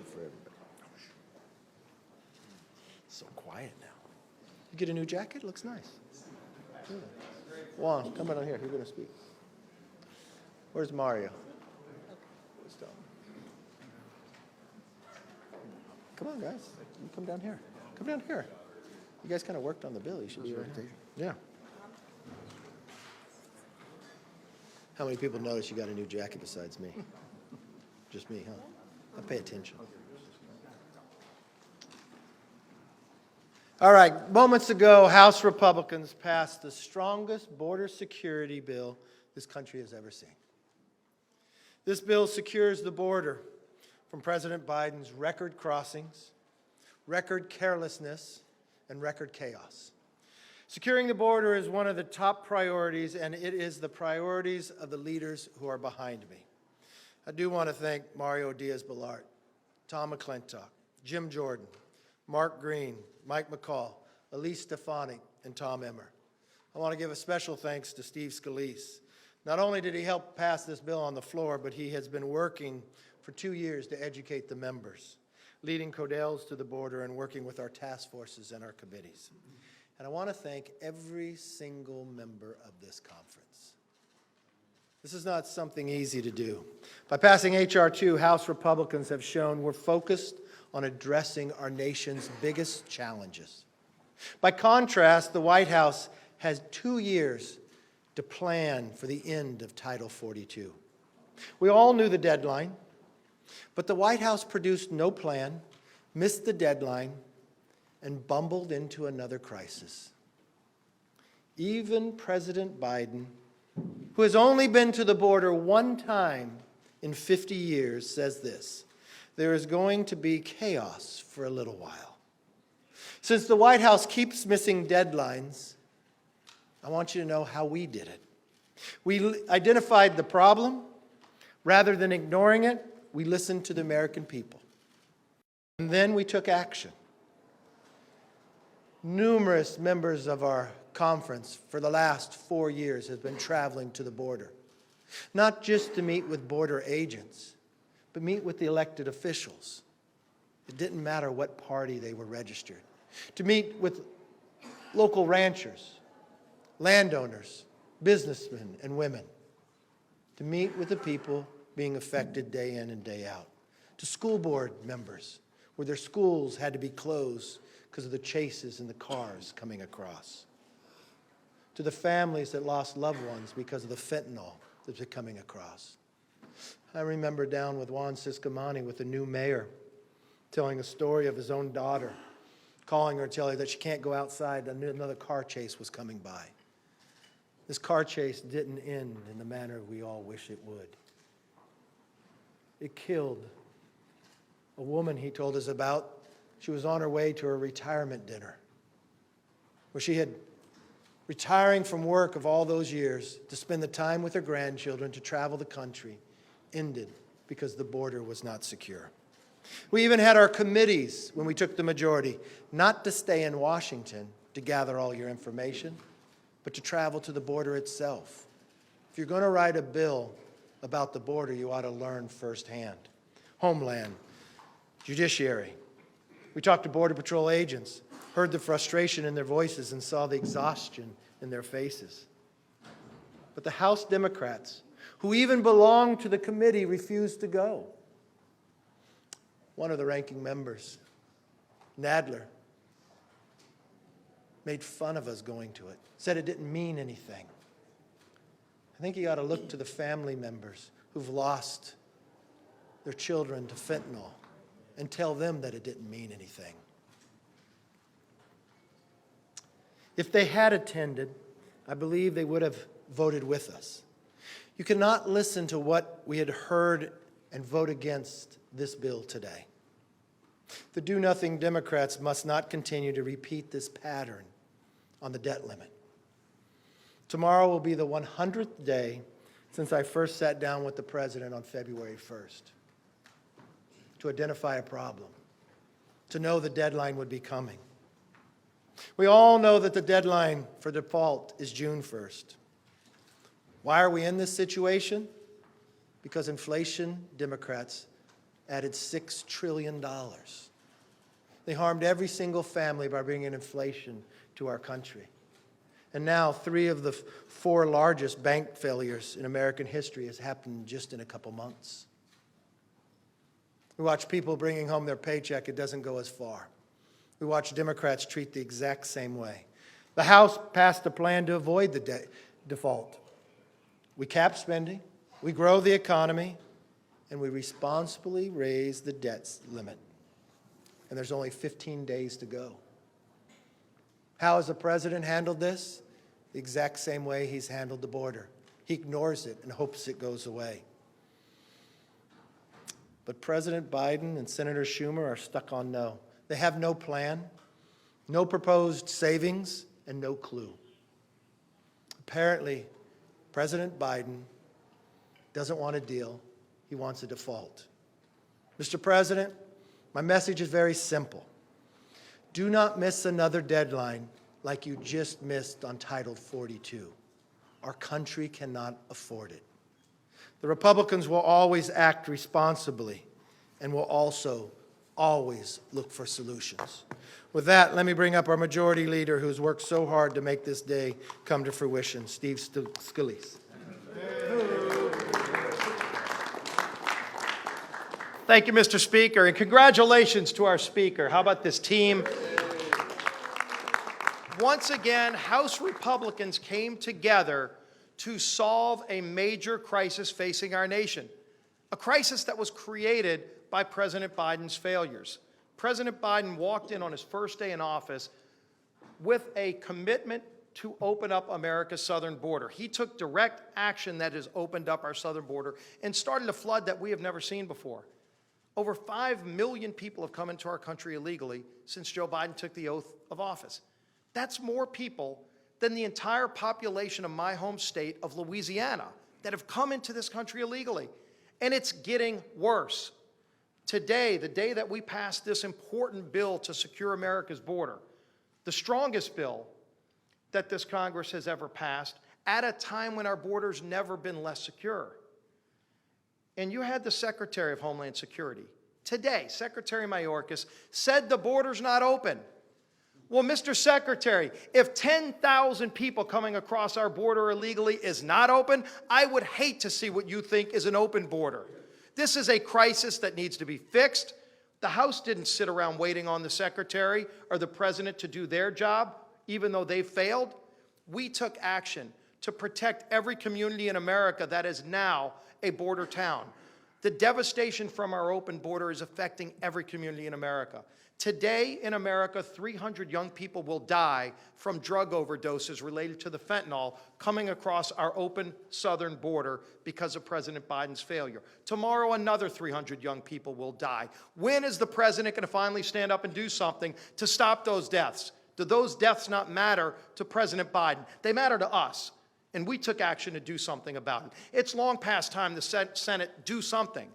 for everybody. So quiet now. You get a new jacket? It looks nice. Yeah. Juan, come on here. You're going to speak. Where's Mario? Where's Tom? Come on, guys. You come down here. Come down here. You guys kind of worked on the bill. You should be right there. Yeah. How many people notice you got a new jacket besides me? Just me, huh? I pay attention. All right, moments ago, House Republicans passed the strongest border security bill this country has ever seen. This bill secures the border from President Biden's record crossings, record carelessness, and record chaos. Securing the border is one of the top priorities, and it is the priorities of the leaders who are behind me. I do want to thank Mario Diaz-Balart, Tom McClintock, Jim Jordan, Mark Green, Mike McCall, Elise Stefanik, and Tom Emmer. I want to give a special thanks to Steve Scalise. Not only did he help pass this bill on the floor, but he has been working for 2 years to educate the members, leading Codels to the border and working with our task forces and our committees. And I want to thank every single member of this conference. This is not something easy to do. By passing H.R. 2, House Republicans have shown we're focused on addressing our nation's biggest challenges. By contrast, the White House has 2 years to plan for the end of Title 42. We all knew the deadline, but the White House produced no plan, missed the deadline, and bumbled into another crisis. Even President Biden, who has only been to the border one time in 50 years, says this: there is going to be chaos for a little while. Since the White House keeps missing deadlines, I want you to know how we did it. We identified the problem. Rather than ignoring it, we listened to the American people. And then we took action. Numerous members of our conference for the last 4 years have been traveling to the border, not just to meet with border agents, but meet with the elected officials. It didn't matter what party they were registered. To meet with local ranchers, landowners, businessmen and women. To meet with the people being affected day in and day out. To school board members, where their schools had to be closed because of the chases and the cars coming across. To the families that lost loved ones because of the fentanyl that's coming across. I remember down with Juan Ciscomani with the new mayor, telling a story of his own daughter, calling her, telling her that she can't go outside, another car chase was coming by. This car chase didn't end in the manner we all wish it would. It killed a woman he told us about. She was on her way to her retirement dinner, where she had retiring from work of all those years to spend the time with her grandchildren, to travel the country, ended because the border was not secure. We even had our committees, when we took the majority, not to stay in Washington to gather all your information, but to travel to the border itself. If you're going to write a bill about the border, you ought to learn firsthand. Homeland, Judiciary. We talked to Border Patrol agents, heard the frustration in their voices, and saw the exhaustion in their faces. But the House Democrats, who even belonged to the committee, refused to go. One of the ranking members, Nadler, made fun of us going to it, said it didn't mean anything. I think you ought to look to the family members who've lost their children to fentanyl and tell them that it didn't mean anything. If they had attended, I believe they would have voted with us. You cannot listen to what we had heard and vote against this bill today. The do-nothing Democrats must not continue to repeat this pattern on the debt limit. Tomorrow will be the 100th day since I first sat down with the President on February 1st to identify a problem, to know the deadline would be coming. We all know that the deadline for default is June 1st. Why are we in this situation? Because inflation Democrats added $6 trillion. They harmed every single family by bringing inflation to our country. And now 3 of the 4 largest bank failures in American history has happened just in a couple months. We watch people bringing home their paycheck. It doesn't go as far. We watch Democrats treat the exact same way. The House passed a plan to avoid the default. We cap spending, we grow the economy, and we responsibly raise the debt limit. And there's only 15 days to go. How has the president handled this? The exact same way he's handled the border. He ignores it and hopes it goes away. But President Biden and Senator Schumer are stuck on no. They have no plan, no proposed savings, and no clue. Apparently, President Biden doesn't want a deal. He wants a default. Mr. President, my message is very simple. Do not miss another deadline like you just missed on Title 42. Our country cannot afford it. The Republicans will always act responsibly and will also always look for solutions. With that, let me bring up our majority leader who's worked so hard to make this day come to fruition, Steve Scalise. Thank you, Mr. Speaker, and congratulations to our Speaker. How about this team? Once again, House Republicans came together to solve a major crisis facing our nation, a crisis that was created by President Biden's failures. President Biden walked in on his first day in office with a commitment to open up America's southern border. He took direct action that has opened up our southern border and started a flood that we have never seen before. Over 5 million people have come into our country illegally since Joe Biden took the oath of office. That's more people than the entire population of my home state of Louisiana that have come into this country illegally. And it's getting worse. Today, the day that we passed this important bill to secure America's border, the strongest bill that this Congress has ever passed, at a time when our border's never been less secure. And you had the Secretary of Homeland Security today, Secretary Mayorkas, said the border's not open. Well, Mr. Secretary, if 10,000 people coming across our border illegally is not open, I would hate to see what you think is an open border. This is a crisis that needs to be fixed. The House didn't sit around waiting on the Secretary or the President to do their job, even though they failed. We took action to protect every community in America that is now a border town. The devastation from our open border is affecting every community in America. Today in America, 300 young people will die from drug overdoses related to the fentanyl coming across our open southern border because of President Biden's failure. Tomorrow, another 300 young people will die. When is the president going to finally stand up and do something to stop those deaths? Do those deaths not matter to President Biden? They matter to us. And we took action to do something about it. It's long past time the Senate do something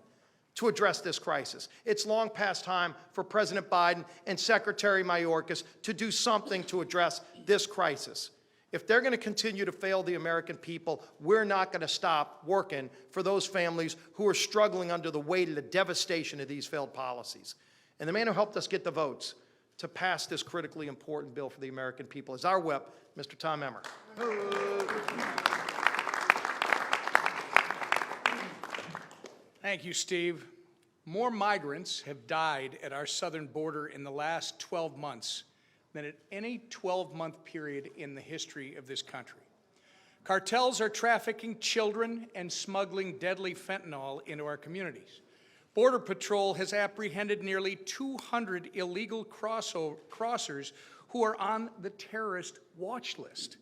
to address this crisis. It's long past time for President Biden and Secretary Mayorkas to do something to address this crisis. If they're going to continue to fail the American people, we're not going to stop working for those families who are struggling under the weight of the devastation of these failed policies. And the man who helped us get the votes to pass this critically important bill for the American people is our whip, Mr. Tom Emmer. Thank you, Steve. More migrants have died at our southern border in the last 12 months than at any 12-month period in the history of this country. Cartels are trafficking children and smuggling deadly fentanyl into our communities. Border Patrol has apprehended nearly 200 illegal crossers who are on the terrorist watch list.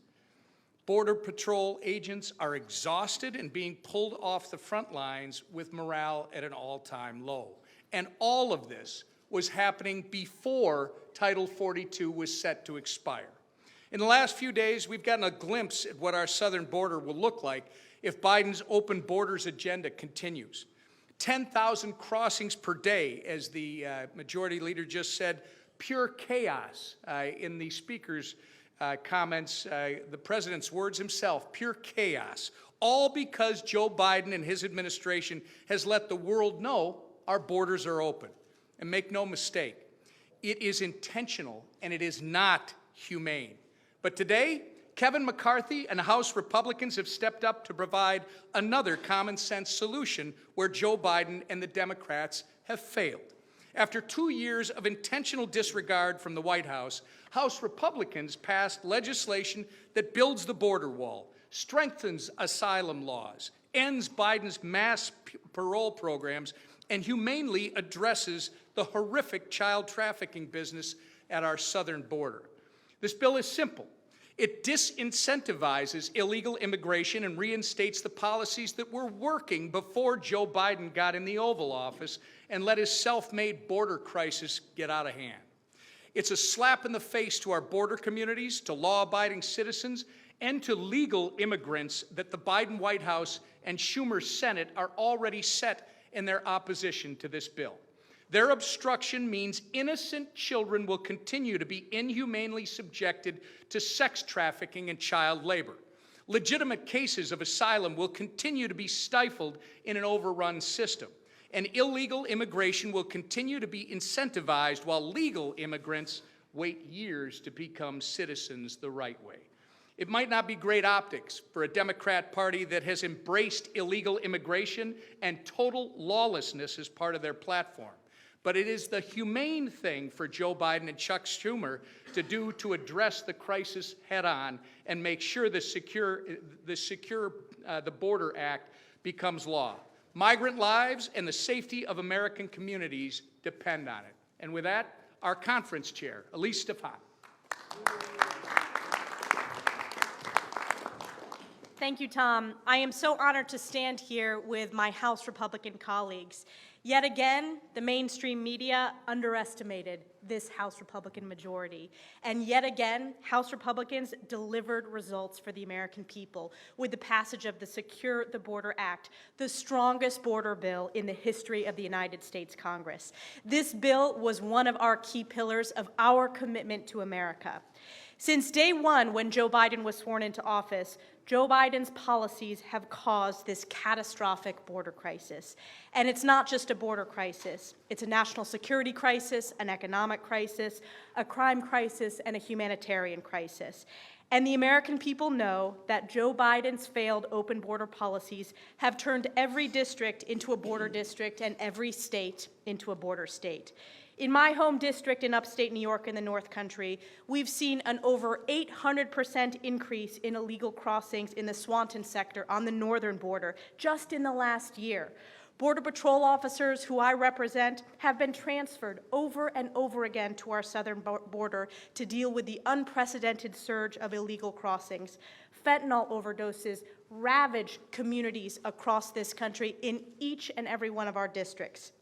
Border Patrol agents are exhausted and being pulled off the front lines with morale at an all-time low. And all of this was happening before Title 42 was set to expire. In the last few days, we've gotten a glimpse at what our southern border will look like if Biden's open borders agenda continues. 10,000 crossings per day, as the majority leader just said, pure chaos in the speaker's comments, the president's words himself, pure chaos, all because Joe Biden and his administration has let the world know our borders are open. And make no mistake, it is intentional and it is not humane. But today, Kevin McCarthy and House Republicans have stepped up to provide another common sense solution where Joe Biden and the Democrats have failed. After 2 years of intentional disregard from the White House, House Republicans passed legislation that builds the border wall, strengthens asylum laws, ends Biden's mass parole programs, and humanely addresses the horrific child trafficking business at our southern border. This bill is simple. It disincentivizes illegal immigration and reinstates the policies that were working before Joe Biden got in the Oval Office and let his self-made border crisis get out of hand. It's a slap in the face to our border communities, to law-abiding citizens, and to legal immigrants that the Biden White House and Schumer Senate are already set in their opposition to this bill. Their obstruction means innocent children will continue to be inhumanely subjected to sex trafficking and child labor. Legitimate cases of asylum will continue to be stifled in an overrun system. And illegal immigration will continue to be incentivized while legal immigrants wait years to become citizens the right way. It might not be great optics for a Democrat Party that has embraced illegal immigration and total lawlessness as part of their platform. But it is the humane thing for Joe Biden and Chuck Schumer to do to address the crisis head-on and make sure the Border Act becomes law. Migrant lives and the safety of American communities depend on it. And with that, our conference chair, Elise Stefan. Thank you, Tom. I am so honored to stand here with my House Republican colleagues. Yet again, the mainstream media underestimated this House Republican majority. And yet again, House Republicans delivered results for the American people with the passage of the Secure the Border Act, the strongest border bill in the history of the United States Congress. This bill was one of our key pillars of our commitment to America. Since day one, when Joe Biden was sworn into office, Joe Biden's policies have caused this catastrophic border crisis. And it's not just a border crisis. It's a national security crisis, an economic crisis, a crime crisis, and a humanitarian crisis. And the American people know that Joe Biden's failed open border policies have turned every district into a border district and every state into a border state. In my home district in upstate New York in the North Country, we've seen an over 800% increase in illegal crossings in the Swanton sector on the northern border just in the last year. Border Patrol officers who I represent have been transferred over and over again to our southern border to deal with the unprecedented surge of illegal crossings. Fentanyl overdoses ravage communities across this country in each and every one of our districts.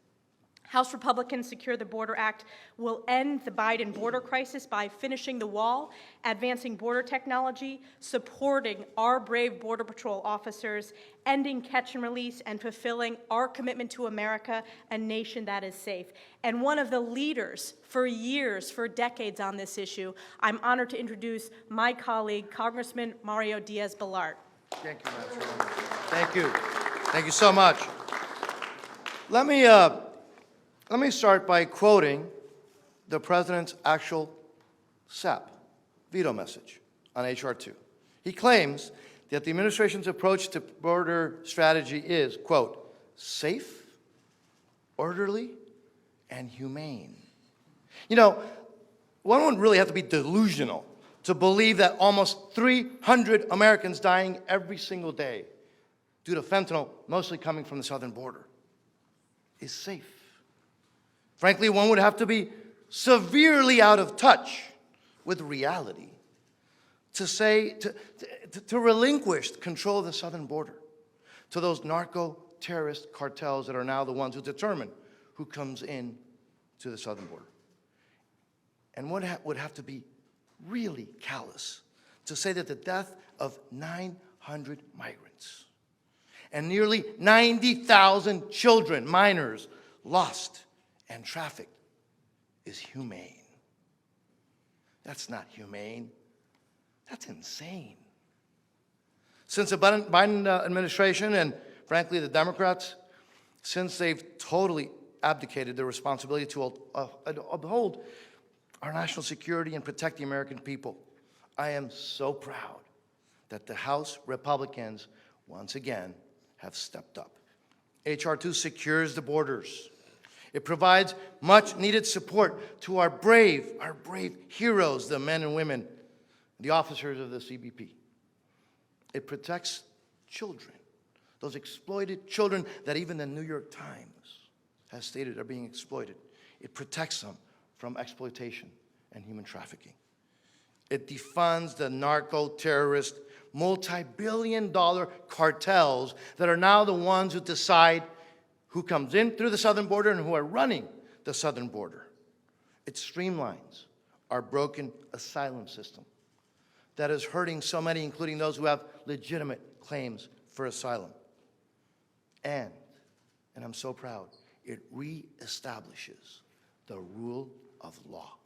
House Republicans Secure the Border Act will end the Biden border crisis by finishing the wall, advancing border technology, supporting our brave Border Patrol officers, ending catch and release, and fulfilling our commitment to America, a nation that is safe. And one of the leaders for years, for decades on this issue, I'm honored to introduce my colleague, Congressman Mario Diaz-Balart. Thank you, Madam Chairwoman. Thank you. Thank you so much. Let me start by quoting the President's actual SAP veto message on H.R. 2. He claims that the administration's approach to border strategy is, quote, safe, orderly, and humane. You know, one would really have to be delusional to believe that almost 300 Americans dying every single day due to fentanyl, mostly coming from the southern border, is safe. Frankly, one would have to be severely out of touch with reality to relinquish control of the southern border to those narco-terrorist cartels that are now the ones who determine who comes in to the southern border. And one would have to be really callous to say that the death of 900 migrants and nearly 90,000 children, minors, lost and trafficked is humane. That's not humane. That's insane. Since the Biden administration and, frankly, the Democrats, since they've totally abdicated their responsibility to uphold our national security and protect the American people. I am so proud that the House Republicans, once again, have stepped up. H.R. 2 secures the borders. It provides much-needed support to our brave heroes, the men and women, the officers of the CBP. It protects children, those exploited children that even the New York Times has stated are being exploited. It protects them from exploitation and human trafficking. It defunds the narco-terrorist, multi-billion-dollar cartels that are now the ones who decide who comes in through the southern border and who are running the southern border. It streamlines our broken asylum system that is hurting so many, including those who have legitimate claims for asylum. And I'm so proud, it reestablishes the rule of law.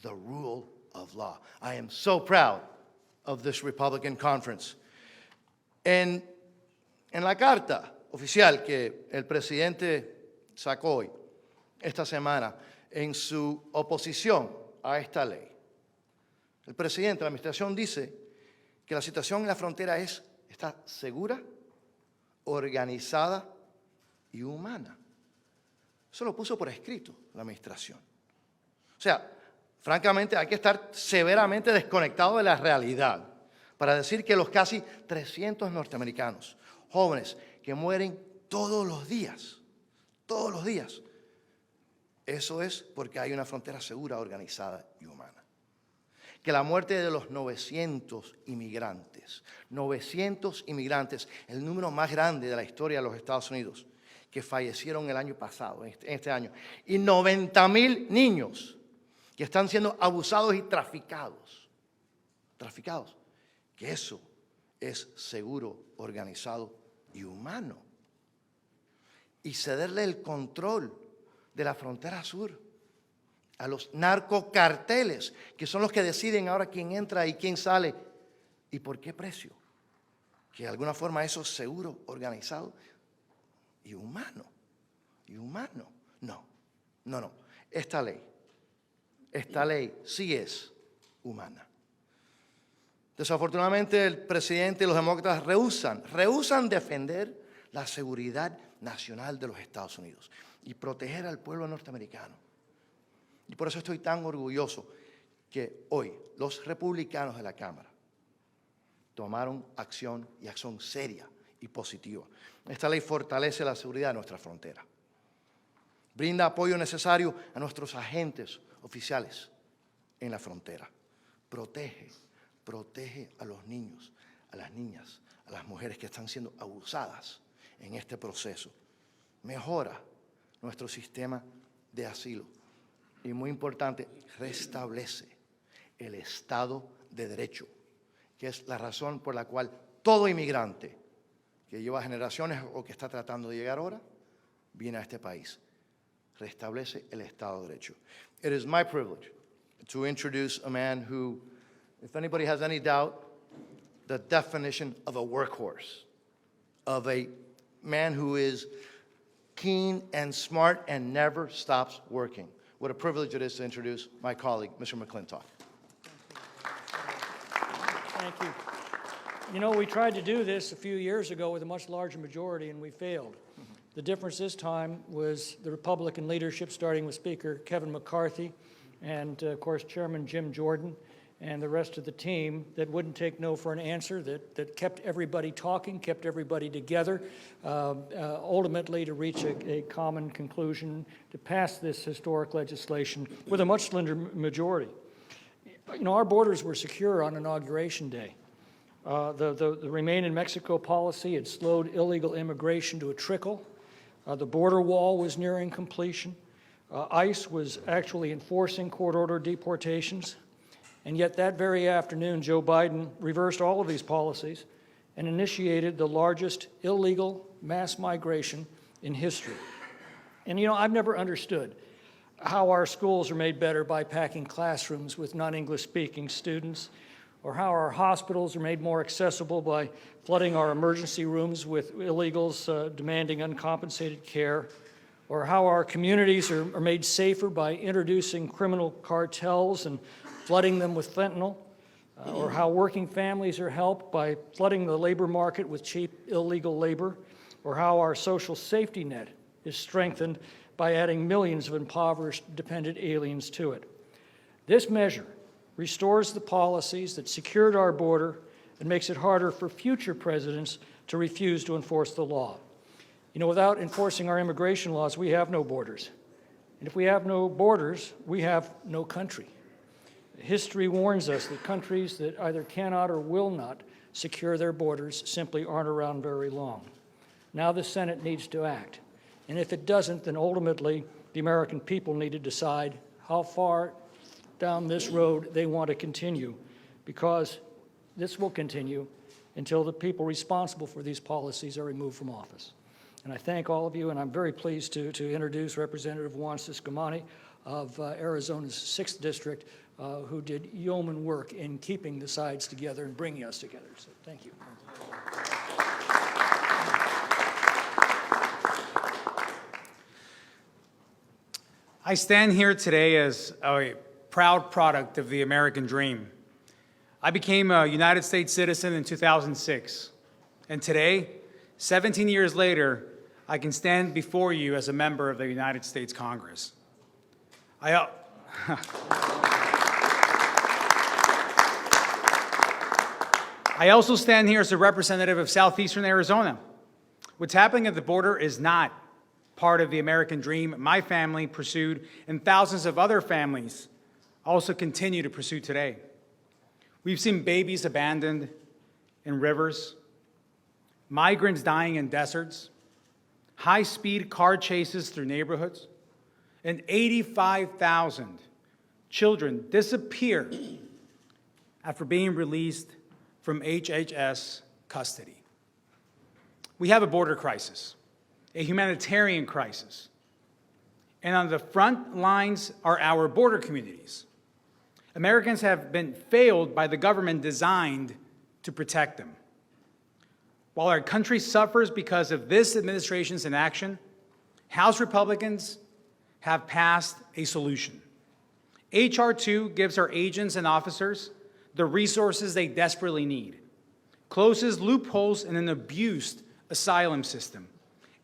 The rule of law. I am so proud of this Republican conference. En la carta oficial que el presidente sacó hoy, esta semana, en su oposición a esta ley, el presidente de la administración dice que la situación en la frontera está segura, organizada y humana. Eso lo puso por escrito la administración. O sea, francamente hay que estar severamente desconectado de la realidad para decir que los casi 300 norteamericanos, jóvenes, que mueren todos los días, eso es porque hay una frontera segura, organizada y humana. Que la muerte de los 900 inmigrantes, el número más grande de la historia de los Estados Unidos, que fallecieron el año pasado, en este año, y 90,000 niños que están siendo abusados y traficados, que eso es seguro, organizado y humano. Y cederle el control de la frontera sur a los narcocarteles, que son los que deciden ahora quién entra y quién sale y por qué precio. Que de alguna forma eso es seguro, organizado y humano. No. Esta ley sí es humana. Desafortunadamente el presidente y los demócratas rehúsan defender la seguridad nacional de los Estados Unidos y proteger al pueblo norteamericano. Y por eso estoy tan orgulloso que hoy los republicanos de la Cámara tomaron acción y acción seria y positiva. Esta ley fortalece la seguridad de nuestra frontera. Brinda apoyo necesario a nuestros agentes oficiales en la frontera. Protege a los niños, a las niñas, a las mujeres que están siendo abusadas en este proceso. Mejora nuestro sistema de asilo. Y muy importante, restablece el Estado de Derecho, que es la razón por la cual todo inmigrante que lleva generaciones o que está tratando de llegar ahora, viene a este país. Restablece el Estado de Derecho. It is my privilege to introduce a man who, if anybody has any doubt, the definition of a workhorse, of a man who is keen and smart and never stops working. What a privilege it is to introduce my colleague, Mr. McClintock. Thank you. You know, we tried to do this a few years ago with a much larger majority, and we failed. The difference this time was the Republican leadership, starting with Speaker Kevin McCarthy and, of course, Chairman Jim Jordan and the rest of the team that wouldn't take no for an answer, that kept everybody talking, kept everybody together, ultimately to reach a common conclusion to pass this historic legislation with a much slender majority. You know, our borders were secure on Inauguration Day. The Remain in Mexico policy had slowed illegal immigration to a trickle. The border wall was nearing completion. ICE was actually enforcing court-ordered deportations. And yet that very afternoon, Joe Biden reversed all of these policies and initiated the largest illegal mass migration in history. And you know, I've never understood how our schools are made better by packing classrooms with non-English speaking students, or how our hospitals are made more accessible by flooding our emergency rooms with illegals demanding uncompensated care, or how our communities are made safer by introducing criminal cartels and flooding them with fentanyl, or how working families are helped by flooding the labor market with cheap illegal labor, or how our social safety net is strengthened by adding millions of impoverished dependent aliens to it. This measure restores the policies that secured our border and makes it harder for future presidents to refuse to enforce the law. You know, without enforcing our immigration laws, we have no borders. And if we have no borders, we have no country. History warns us that countries that either cannot or will not secure their borders simply aren't around very long. Now the Senate needs to act. And if it doesn't, then ultimately the American people need to decide how far down this road they want to continue, because this will continue until the people responsible for these policies are removed from office. And I thank all of you, and I'm very pleased to introduce Representative Juan Ciscomani of Arizona's 6th District, who did yeoman work in keeping the sides together and bringing us together. So thank you. I stand here today as a proud product of the American dream. I became a United States citizen in 2006, and today, 17 years later, I can stand before you as a member of the United States Congress. I also stand here as a representative of southeastern Arizona. What's happening at the border is not part of the American dream my family pursued, and thousands of other families also continue to pursue today. We've seen babies abandoned in rivers, migrants dying in deserts, high-speed car chases through neighborhoods, and 85,000 children disappear after being released from HHS custody. We have a border crisis, a humanitarian crisis, and on the front lines are our border communities. Americans have been failed by the government designed to protect them. While our country suffers because of this administration's inaction, House Republicans have passed a solution. H.R. 2 gives our agents and officers the resources they desperately need, closes loopholes in an abused asylum system,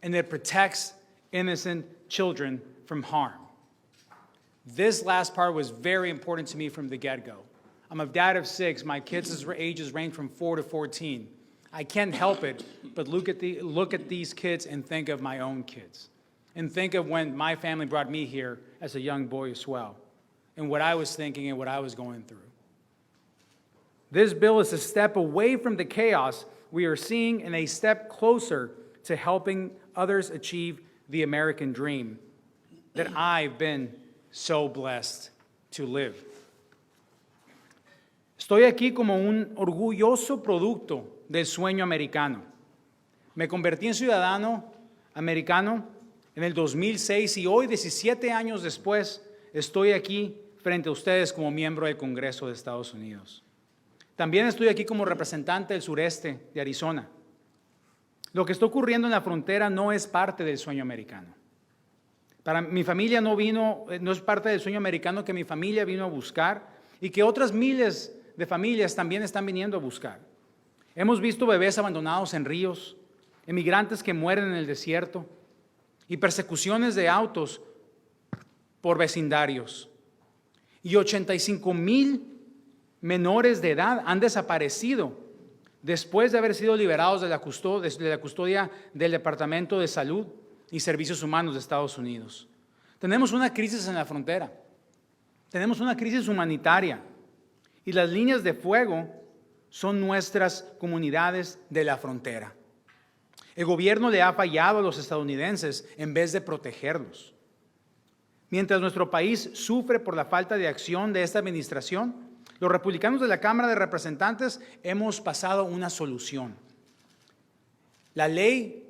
and it protects innocent children from harm. This last part was very important to me from the get-go. I'm a dad of 6. My kids' ages range from 4 to 14. I can't help it but look at these kids and think of my own kids, and think of when my family brought me here as a young boy as well, and what I was thinking and what I was going through. This bill is a step away from the chaos we are seeing and a step closer to helping others achieve the American dream that I've been so blessed to live. Estoy aquí como un orgulloso producto del sueño americano. Me convertí en ciudadano americano en el 2006 y hoy, 17 años después, estoy aquí frente a ustedes como miembro del Congreso de Estados Unidos. También estoy aquí como representante del sureste de Arizona. Lo que está ocurriendo en la frontera no es parte del sueño americano. Para mi familia no es parte del sueño americano que mi familia vino a buscar y que otras miles de familias también están viniendo a buscar. Hemos visto bebés abandonados en ríos, emigrantes que mueren en el desierto y persecuciones de autos por vecindarios. Y 85,000 menores de edad han desaparecido después de haber sido liberados de la custodia del Departamento de Salud y Servicios Humanos de Estados Unidos. Tenemos una crisis en la frontera. Tenemos una crisis humanitaria. Y las líneas de fuego son nuestras comunidades de la frontera. El gobierno le ha fallado a los estadounidenses en vez de protegerlos. Mientras nuestro país sufre por la falta de acción de esta administración, los republicanos de la Cámara de Representantes hemos pasado una solución. La ley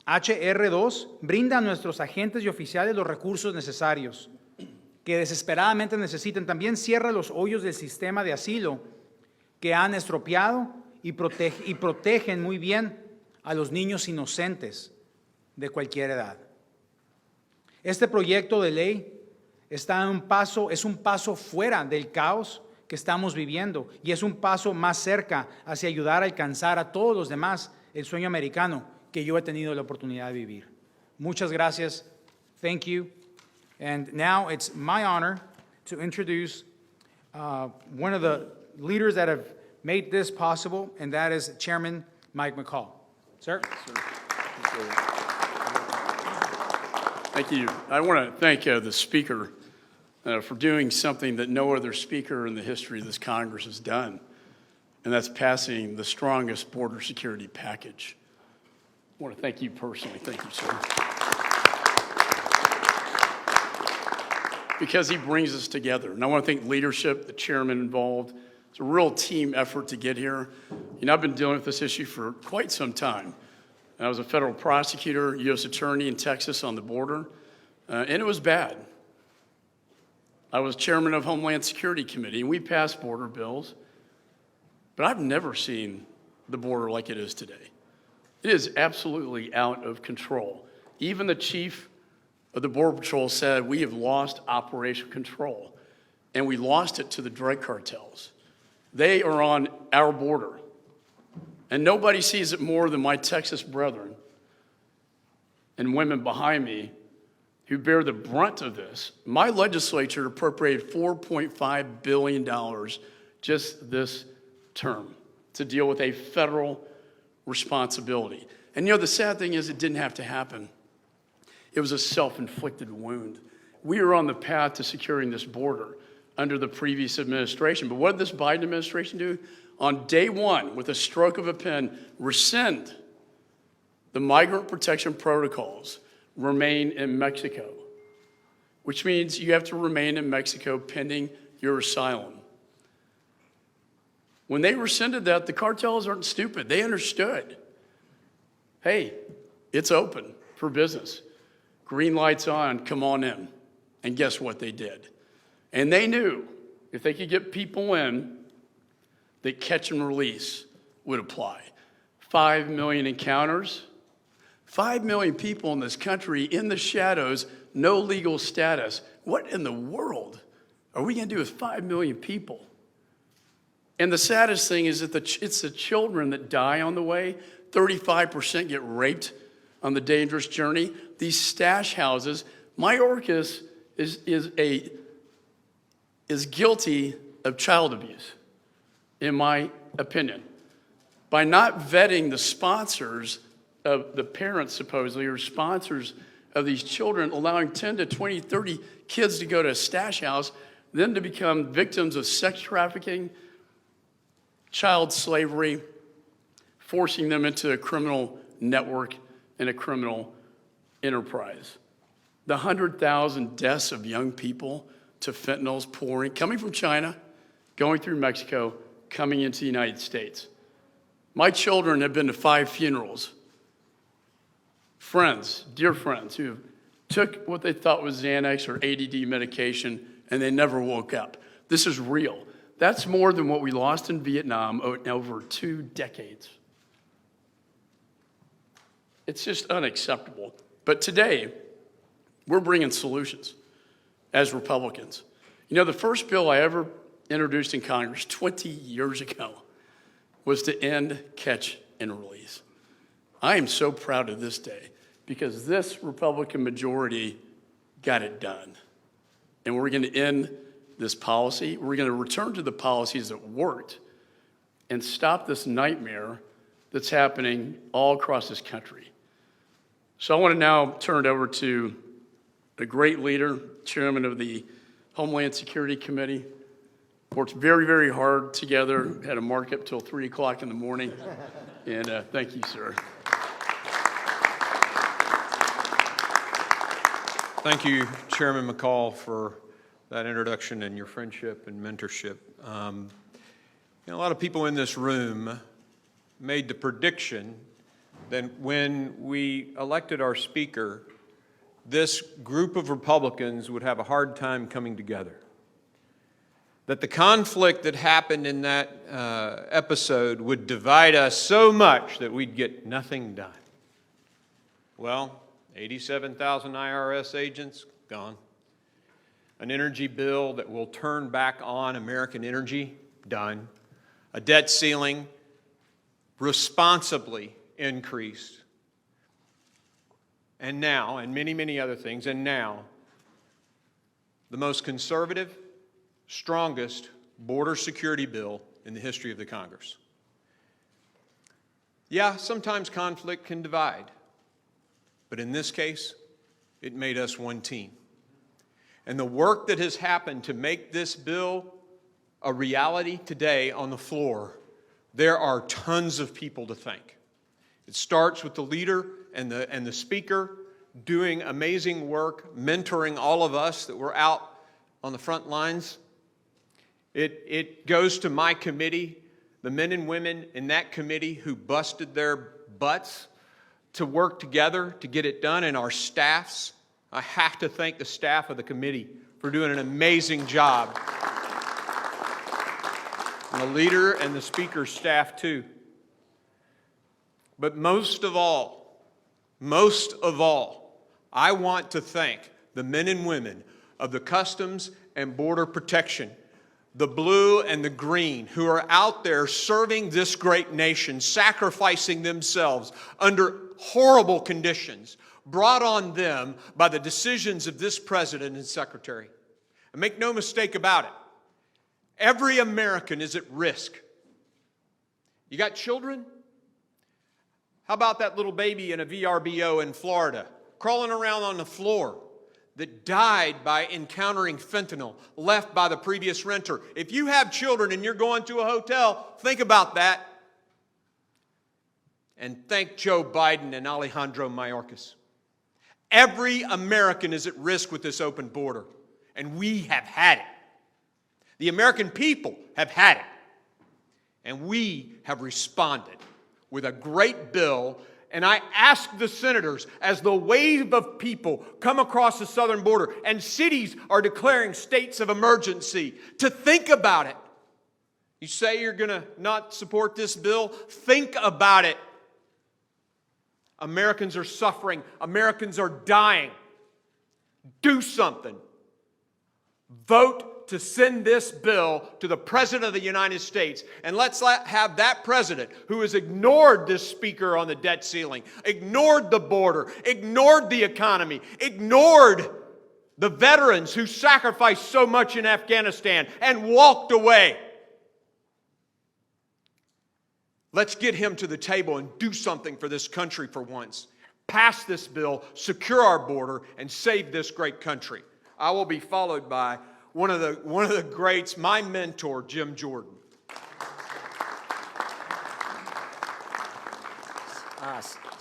HR 2 brinda a nuestros agentes y oficiales los recursos necesarios que desesperadamente necesitan. También cierra los hoyos del sistema de asilo que han estropeado y protegen muy bien a los niños inocentes de cualquier edad. Este proyecto de ley es un paso fuera del caos que estamos viviendo y es un paso más cerca hacia ayudar a alcanzar a todos los demás el sueño americano que yo he tenido la oportunidad de vivir. Muchas gracias. Thank you. And now it's my honor to introduce one of the leaders that have made this possible, and that is Chairman Mike McCall. Sir? Thank you. I want to thank the Speaker for doing something that no other Speaker in the history of this Congress has done, and that's passing the strongest border security package. I want to thank you personally. Thank you, sir. Because he brings us together. And I want to thank leadership, the chairman involved. It's a real team effort to get here. You know, I've been dealing with this issue for quite some time. I was a federal prosecutor, U.S. attorney in Texas on the border, and it was bad. I was chairman of Homeland Security Committee, and we passed border bills, but I've never seen the border like it is today. It is absolutely out of control. Even the chief of the Border Patrol said we have lost operational control, and we lost it to the drug cartels. They are on our border, and nobody sees it more than my Texas brethren and women behind me who bear the brunt of this. My legislature appropriated $4.5 billion just this term to deal with a federal responsibility. And you know, the sad thing is it didn't have to happen. It was a self-inflicted wound. We are on the path to securing this border under the previous administration. But what did this Biden administration do? On day one, with a stroke of a pen, rescind the migrant protection protocols, remain in Mexico, which means you have to remain in Mexico pending your asylum. When they rescinded that, the cartels aren't stupid. They understood. Hey, it's open for business. Green lights on, come on in. And guess what they did? And they knew if they could get people in, that catch and release would apply. 5 million encounters, 5 million people in this country in the shadows, no legal status. What in the world are we going to do with 5 million people? And the saddest thing is that it's the children that die on the way. 35% get raped on the dangerous journey. These stash houses, Mayorkas is guilty of child abuse, in my opinion, by not vetting the sponsors of the parents, supposedly, or sponsors of these children, allowing 10 to 20, 30 kids to go to a stash house, then to become victims of sex trafficking, child slavery, forcing them into a criminal network and a criminal enterprise. The 100,000 deaths of young people to fentanyl's pouring, coming from China, going through Mexico, coming into the United States. My children have been to 5 funerals. Friends, dear friends, who took what they thought was Xanax or ADD medication, and they never woke up. This is real. That's more than what we lost in Vietnam over 2 decades. It's just unacceptable. But today, we're bringing solutions as Republicans. You know, the first bill I ever introduced in Congress 20 years ago was to end catch and release. I am so proud of this day because this Republican majority got it done. And we're going to end this policy. We're going to return to the policies that worked and stop this nightmare that's happening all across this country. So I want to now turn it over to a great leader, chairman of the Homeland Security Committee. Worked very, very hard together, had a markup till 3 o'clock in the morning. And thank you, sir. Thank you, Chairman McCall, for that introduction and your friendship and mentorship. A lot of people in this room made the prediction that when we elected our speaker, this group of Republicans would have a hard time coming together. That the conflict that happened in that episode would divide us so much that we'd get nothing done. Well, 87,000 IRS agents, gone. An energy bill that will turn back on American energy, done. A debt ceiling, responsibly increased. And now, and many, many other things, and now, the most conservative, strongest border security bill in the history of the Congress. Yeah, sometimes conflict can divide, but in this case, it made us one team. And the work that has happened to make this bill a reality today on the floor, there are tons of people to thank. It starts with the leader and the speaker doing amazing work, mentoring all of us that were out on the front lines. It goes to my committee, the men and women in that committee who busted their butts to work together to get it done, and our staffs. I have to thank the staff of the committee for doing an amazing job. And the leader and the speaker's staff too. But most of all, I want to thank the men and women of the Customs and Border Protection, the blue and the green, who are out there serving this great nation, sacrificing themselves under horrible conditions brought on them by the decisions of this president and secretary. And make no mistake about it, every American is at risk. You got children? How about that little baby in a VRBO in Florida, crawling around on the floor, that died by encountering fentanyl left by the previous renter? If you have children and you're going to a hotel, think about that. And thank Joe Biden and Alejandro Mayorkas. Every American is at risk with this open border, and we have had it. The American people have had it, and we have responded with a great bill. And I ask the senators, as the wave of people come across the southern border and cities are declaring states of emergency, to think about it. You say you're going to not support this bill? Think about it. Americans are suffering. Americans are dying. Do something. Vote to send this bill to the President of the United States. And let's have that president, who has ignored this speaker on the debt ceiling, ignored the border, ignored the economy, ignored the veterans who sacrificed so much in Afghanistan and walked away. Let's get him to the table and do something for this country for once. Pass this bill, secure our border, and save this great country. I will be followed by one of the greats, my mentor, Jim Jordan.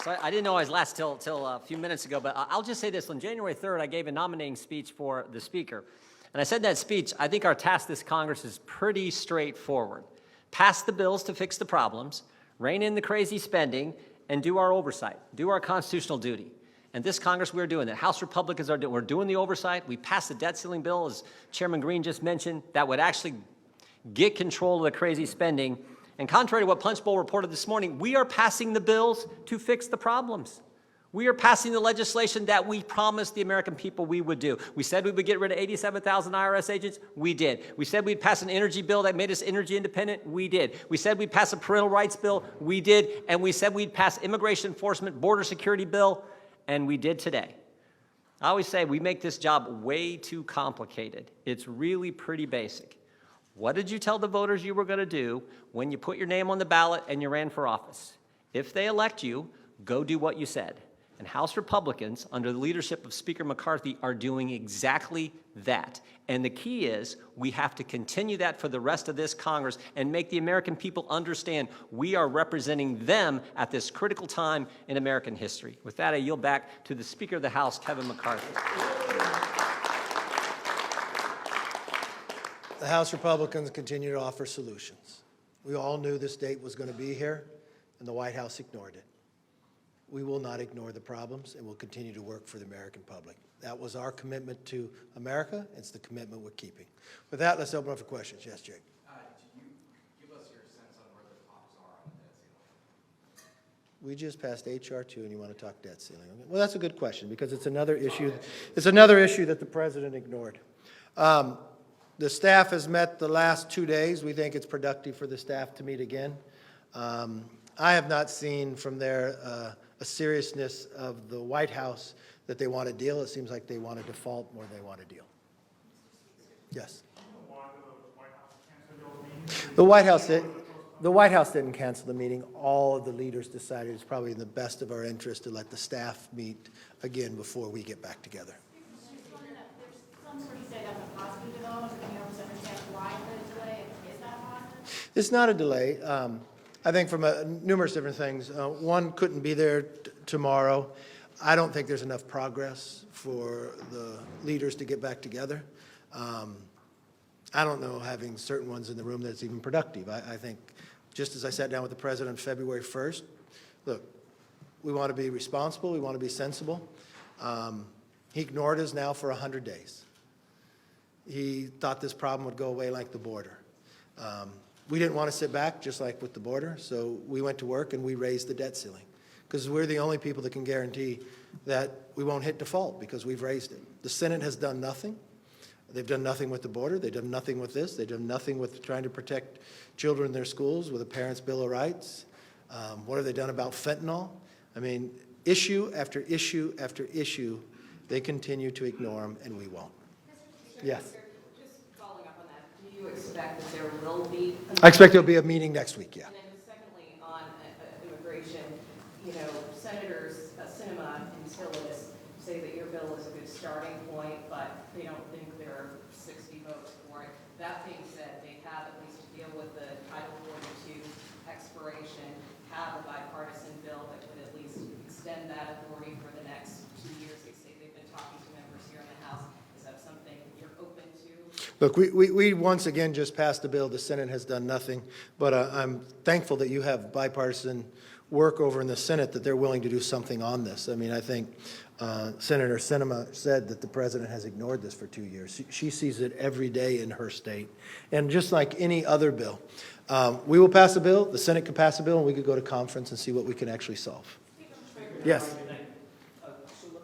So I didn't know I was last till a few minutes ago, but I'll just say this. On January 3rd, I gave a nominating speech for the Speaker. And I said in that speech, I think our task this Congress is pretty straightforward. Pass the bills to fix the problems, rein in the crazy spending, and do our oversight, do our constitutional duty. And this Congress, we're doing that. House Republicans are doing, we're doing the oversight. We passed the debt ceiling bill, as Chairman Green just mentioned, that would actually get control of the crazy spending. And contrary to what Punchbowl reported this morning, we are passing the bills to fix the problems. We are passing the legislation that we promised the American people we would do. We said we would get rid of 87,000 IRS agents. We did. We said we'd pass an energy bill that made us energy independent. We did. We said we'd pass a parental rights bill. We did. And we said we'd pass immigration enforcement, border security bill. And we did today. I always say we make this job way too complicated. It's really pretty basic. What did you tell the voters you were going to do when you put your name on the ballot and you ran for office? If they elect you, go do what you said. And House Republicans, under the leadership of Speaker McCarthy, are doing exactly that. And the key is we have to continue that for the rest of this Congress and make the American people understand we are representing them at this critical time in American history. With that, I yield back to the Speaker of the House, Kevin McCarthy. The House Republicans continue to offer solutions. We all knew this date was going to be here, and the White House ignored it. We will not ignore the problems, and we'll continue to work for the American public. That was our commitment to America. It's the commitment we're keeping. With that, let's open up for questions. Yes, Jake. Can you give us your sense on where the talks are on the debt ceiling? We just passed HR 2 and you want to talk debt ceiling. Well, that's a good question because it's another issue. It's another issue that the president ignored. The staff has met the last 2 days. We think it's productive for the staff to meet again. I have not seen from there a seriousness of the White House that they want to deal. It seems like they want to default more than they want to deal. Yes. The White House didn't cancel the meeting. All of the leaders decided it's probably in the best of our interest to let the staff meet again before we get back together. There's some sort of say that's a positive development. Can you help us understand why the delay? Is that positive? It's not a delay. I think from numerous different things. One, couldn't be there tomorrow. I don't think there's enough progress for the leaders to get back together. I don't know having certain ones in the room that's even productive. I think just as I sat down with the president February 1st, look, we want to be responsible. We want to be sensible. He ignored us now for 100 days. He thought this problem would go away like the border. We didn't want to sit back, just like with the border, so we went to work and we raised the debt ceiling because we're the only people that can guarantee that we won't hit default because we've raised it. The Senate has done nothing. They've done nothing with the border. They've done nothing with this. They've done nothing with trying to protect children in their schools with a parent's Bill of Rights. What have they done about fentanyl? I mean, issue after issue after issue, they continue to ignore them, and we won't. Yes. Just following up on that, do you expect that there will be? I expect there'll be a meeting next week, yeah. And then just secondly, on immigration, you know, Senators Sinema and Tillis say that your bill is a good starting point, but they don't think there are 60 votes for it. That being said, they have, at least to deal with the Title 42 expiration, have a bipartisan bill that could at least extend that authority for the next 2 years. They say they've been talking to members here in the House. Is that something you're open to? Look, we once again just passed a bill. The Senate has done nothing, but I'm thankful that you have bipartisan work over in the Senate that they're willing to do something on this. I mean, I think Senator Sinema said that the president has ignored this for 2 years. She sees it every day in her state. And just like any other bill, we will pass a bill, the Senate could pass a bill, and we could go to conference and see what we can actually solve. Yes. So let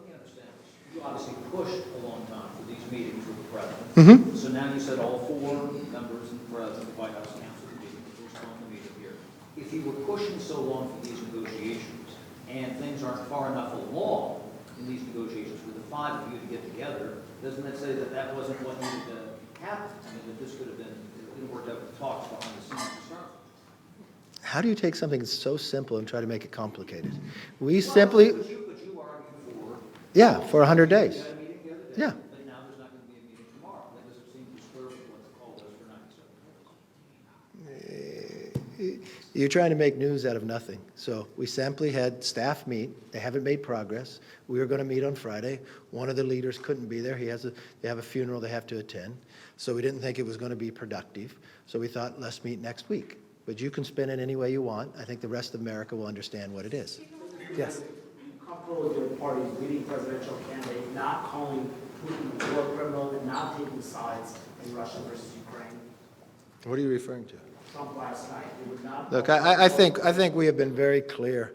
me understand this. You obviously pushed a long time for these meetings with the president. Mm-hmm. So now you said all 4 members and the president of the White House Council would be respond to meet here. If you were pushing so long for these negotiations and things aren't far enough along in these negotiations for the 5 of you to get together, doesn't that say that that wasn't what needed to happen? I mean, that this could have been, it worked out with talks behind the scenes to start. How do you take something that's so simple and try to make it complicated? We simply, But you argued for. yeah, for 100 days. You had a meeting the other day. Yeah. But now there's not going to be a meeting tomorrow. That doesn't seem to square with what the call was for 97 minutes. You're trying to make news out of nothing. So we simply had staff meet. They haven't made progress. We were going to meet on Friday. One of the leaders couldn't be there. They have a funeral they have to attend. So we didn't think it was going to be productive. So we thought, let's meet next week. But you can spin it any way you want. I think the rest of America will understand what it is. Yes. Are you comfortable with your party's leading presidential candidate not calling Putin a war criminal and not taking sides in Russia versus Ukraine? What are you referring to? Trump last night, he would not. Look, I think we have been very clear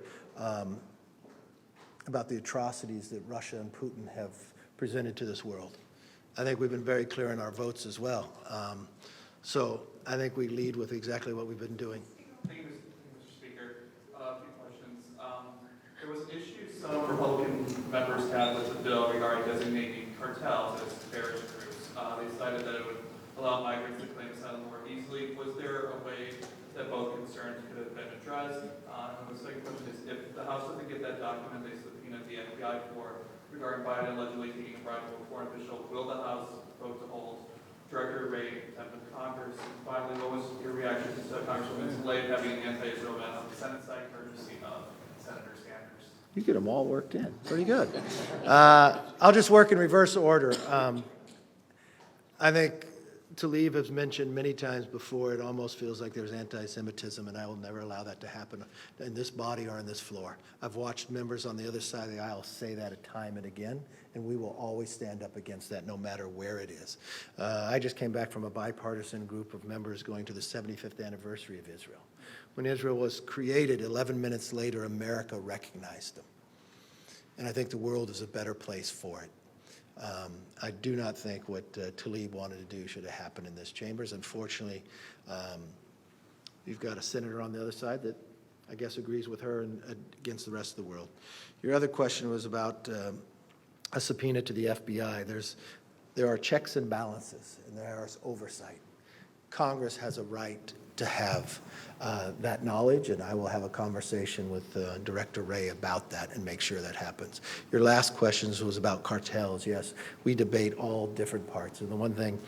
about the atrocities that Russia and Putin have presented to this world. I think we've been very clear in our votes as well. So I think we lead with exactly what we've been doing. Thank you, Mr. Speaker. A few questions. There was an issue some Republican members had with the bill regarding designating cartels as terrorist groups. They cited that it would allow migrants to claim asylum more easily. Was there a way that both concerns could have been addressed? And the second question is, if the House doesn't get that document they subpoenaed the FBI for regarding Biden allegedly taking a bribe from a foreign official, will the House vote to hold Director Ray contempt of Congress? And finally, what was your reaction to Congresswoman Slade having an anti-Israel ban on the Senate side courtesy of Senator Sanders? You get them all worked in. Pretty good. I'll just work in reverse order. I think Talib has mentioned many times before, it almost feels like there's anti-Semitism, and I will never allow that to happen in this body or on this floor. I've watched members on the other side of the aisle say that time and again, and we will always stand up against that no matter where it is. I just came back from a bipartisan group of members going to the 75th anniversary of Israel. When Israel was created, 11 minutes later, America recognized them. And I think the world is a better place for it. I do not think what Talib wanted to do should have happened in this chambers. Unfortunately, you've got a senator on the other side that I guess agrees with her and against the rest of the world. Your other question was about a subpoena to the FBI. There are checks and balances, and there is oversight. Congress has a right to have that knowledge, and I will have a conversation with Director Wray about that and make sure that happens. Your last question was about cartels. Yes, we debate all different parts, and the one thing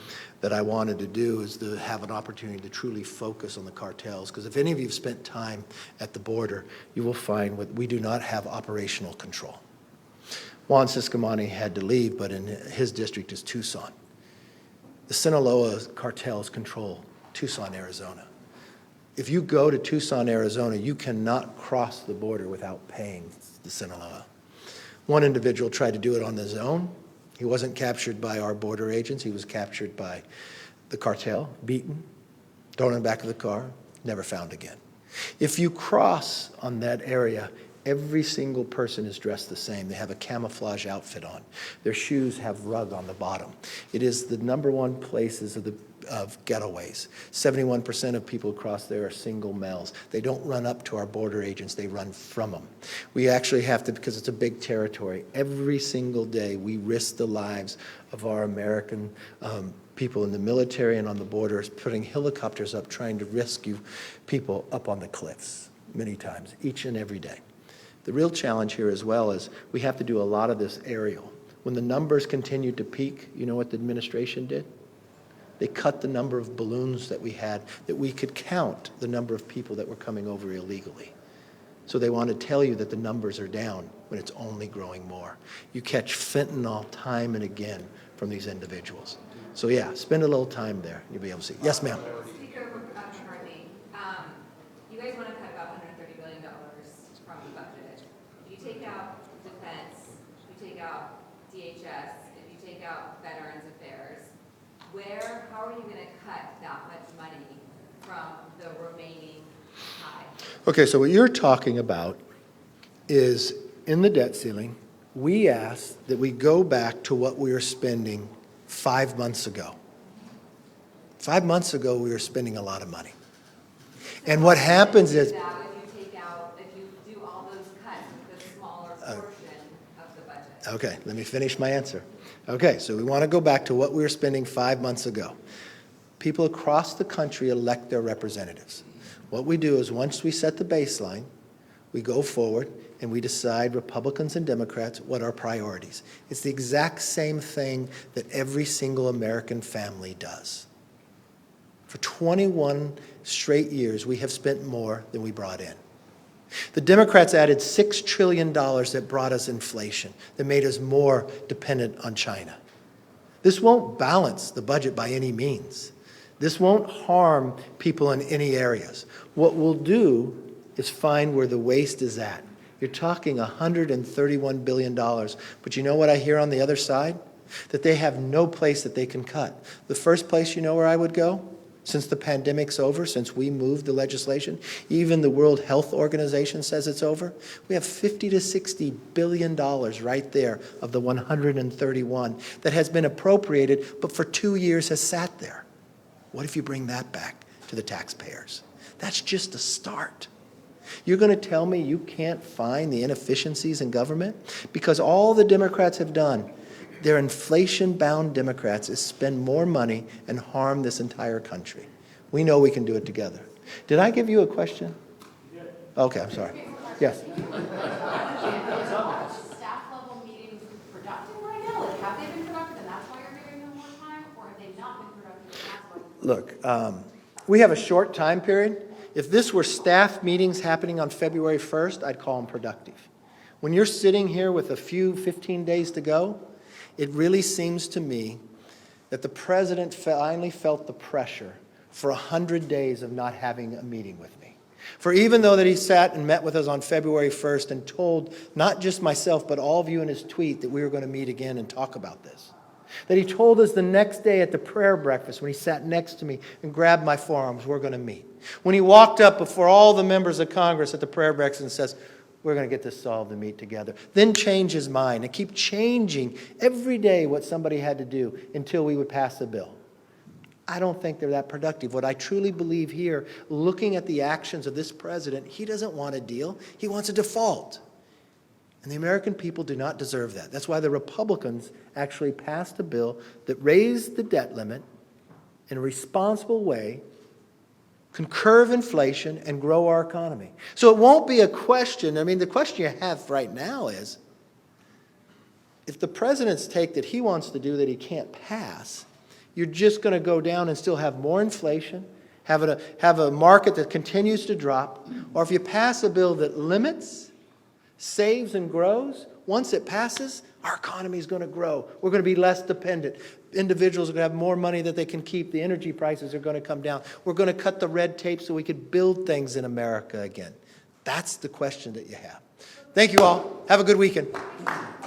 that I wanted to do is to have an opportunity to truly focus on the cartels, because if any of you have spent time at the border, you will find we do not have operational control. Juan Ciscomani had to leave, but in his district is Tucson. The Sinaloa cartels control Tucson, Arizona. If you go to Tucson, Arizona, you cannot cross the border without paying the Sinaloa. One individual tried to do it on his own. He wasn't captured by our border agents. He was captured by the cartel, beaten, thrown in the back of the car, never found again. If you cross on that area, every single person is dressed the same. They have a camouflage outfit on. Their shoes have rug on the bottom. It is the #1 places of getaways. 71% of people across there are single males. They don't run up to our border agents, they run from them. We actually have to, because it's a big territory, every single day we risk the lives of our American people in the military and on the borders, putting helicopters up trying to rescue people up on the cliffs many times, each and every day. The real challenge here as well is we have to do a lot of this aerial. When the numbers continued to peak, you know what the administration did? They cut the number of balloons that we had, that we could count the number of people that were coming over illegally. So they want to tell you that the numbers are down when it's only growing more. You catch fentanyl time and again from these individuals. So yeah, spend a little time there. You'll be able to see. Yes, ma'am. Speaker McCarthy, you guys want to cut about $130 billion from the budget. If you take out defense, if you take out DHS, if you take out Veterans Affairs, how are you going to cut that much money from the remaining pie? Okay, so what you're talking about is in the debt ceiling, we asked that we go back to what we were spending 5 months ago. 5 months ago, we were spending a lot of money. And what happens is... If you do all those cuts with a smaller portion of the budget. Okay, let me finish my answer. Okay, so we want to go back to what we were spending 5 months ago. People across the country elect their representatives. What we do is once we set the baseline, we go forward and we decide, Republicans and Democrats, what are priorities. It's the exact same thing that every single American family does. For 21 straight years, we have spent more than we brought in. The Democrats added $6 trillion that brought us inflation, that made us more dependent on China. This won't balance the budget by any means. This won't harm people in any areas. What we'll do is find where the waste is at. You're talking $131 billion, but you know what I hear on the other side? That they have no place that they can cut. The first place, you know where I would go? Since the pandemic's over, since we moved the legislation, even the World Health Organization says it's over, we have $50 to $60 billion right there of the 131 that has been appropriated, but for 2 years has sat there. What if you bring that back to the taxpayers? That's just a start. You're going to tell me you can't find the inefficiencies in government? Because all the Democrats have done, they're inflation-bound Democrats, is spend more money and harm this entire country. We know we can do it together. Did I give you a question? Okay, I'm sorry. Yes. Staff level meetings productive right now? Like, have they been productive and that's why you're giving them more time? Or have they not been productive and that's why? Look, we have a short time period. If this were staff meetings happening on February 1st, I'd call them productive. When you're sitting here with a few 15 days to go, it really seems to me that the president finally felt the pressure for 100 days of not having a meeting with me. For even though that he sat and met with us on February 1st and told not just myself but all of you in his tweet that we were going to meet again and talk about this, that he told us the next day at the prayer breakfast when he sat next to me and grabbed my forearms, we're going to meet. When he walked up before all the members of Congress at the prayer breakfast and says, we're going to get this solved and meet together. Then change his mind and keep changing every day what somebody had to do until we would pass the bill. I don't think they're that productive. What I truly believe here, looking at the actions of this president, he doesn't want a deal. He wants a default. And the American people do not deserve that. That's why the Republicans actually passed a bill that raised the debt limit in a responsible way, can curb inflation and grow our economy. So it won't be a question. I mean, the question you have right now is, if the president's take that he wants to do that he can't pass, you're just going to go down and still have more inflation, have a market that continues to drop, or if you pass a bill that limits, saves, and grows, once it passes, our economy is going to grow. We're going to be less dependent. Individuals are going to have more money that they can keep. The energy prices are going to come down. We're going to cut the red tape so we could build things in America again. That's the question that you have. Thank you all. Have a good weekend.